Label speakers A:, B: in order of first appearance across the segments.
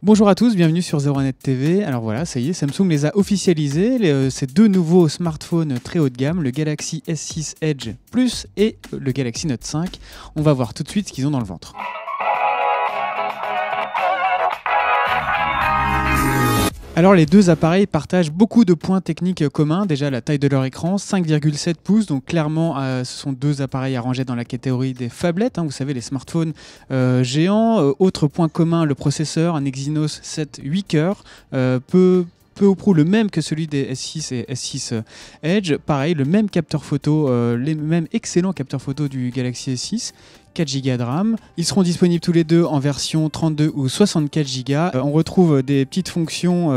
A: Bonjour à tous, bienvenue sur 01net TV. Alors voilà, ça y est, Samsung les a officialisés. Ces deux nouveaux smartphones très haut de gamme, le Galaxy S6 Edge Plus et le Galaxy Note 5. On va voir tout de suite ce qu'ils ont dans le ventre. Alors les deux appareils partagent beaucoup de points techniques communs. Déjà la taille de leur écran, 5,7 pouces, donc clairement ce sont deux appareils à ranger dans la catégorie des phablettes, vous savez les smartphones géants. Autre point commun, le processeur, un Exynos 7 8 cœurs, peu ou prou le même que celui des S6 et S6 Edge. Pareil, le même capteur photo, les mêmes excellents capteurs photo du Galaxy S6. 4 Go de RAM. Ils seront disponibles tous les deux en version 32 ou 64 Go. On retrouve des petites fonctions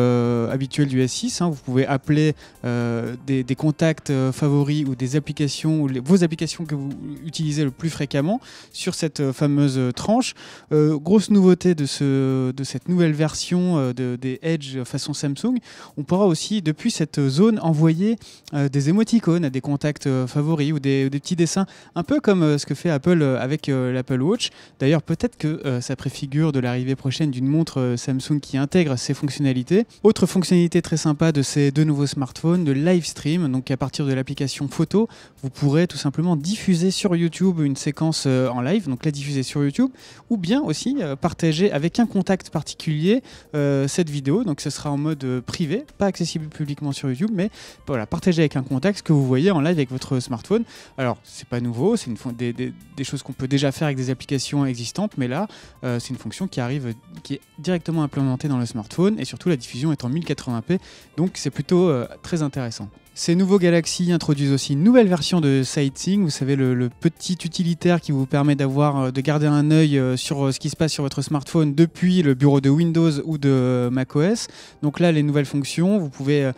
A: habituelles du S6. Vous pouvez appeler des contacts favoris ou des applications, ou vos applications que vous utilisez le plus fréquemment sur cette fameuse tranche. Grosse nouveauté de cette nouvelle version des Edge façon Samsung, on pourra aussi depuis cette zone envoyer des émoticônes à des contacts favoris ou des petits dessins, un peu comme ce que fait Apple avec l'Apple Watch. D'ailleurs, peut-être que ça préfigure de l'arrivée prochaine d'une montre Samsung qui intègre ces fonctionnalités. Autre fonctionnalité très sympa de ces deux nouveaux smartphones, le live stream. Donc à partir de l'application photo, vous pourrez tout simplement diffuser sur YouTube une séquence en live, donc la diffuser sur YouTube, ou bien aussi partager avec un contact particulier cette vidéo. Donc ce sera en mode privé, pas accessible publiquement sur YouTube, mais voilà, partager avec un contact ce que vous voyez en live avec votre smartphone. Alors c'est pas nouveau, c'est des choses qu'on peut déjà faire avec des applications existantes, mais là c'est une fonction qui est directement implémentée dans le smartphone, et surtout la diffusion est en 1080p, donc c'est plutôt très intéressant. Ces nouveaux Galaxy introduisent aussi une nouvelle version de Sightseeing, vous savez le petit utilitaire qui vous permet de garder un œil sur ce qui se passe sur votre smartphone depuis le bureau de Windows ou de macOS. Donc là les nouvelles fonctions, vous pouvez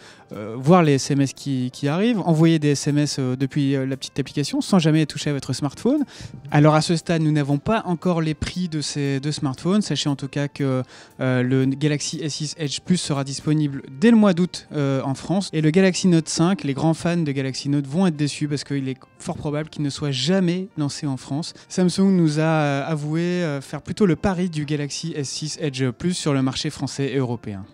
A: voir les SMS qui arrivent, envoyer des SMS depuis la petite application sans jamais toucher à votre smartphone. Alors à ce stade nous n'avons pas encore les prix de ces deux smartphones, sachez en tout cas que le Galaxy S6 Edge Plus sera disponible dès le mois d'août en France, et le Galaxy Note 5, les grands fans de Galaxy Note vont être déçus parce qu'il est fort probable qu'il ne soit jamais lancé en France. Samsung nous a avoué faire plutôt le pari du Galaxy S6 Edge Plus sur le marché français et européen.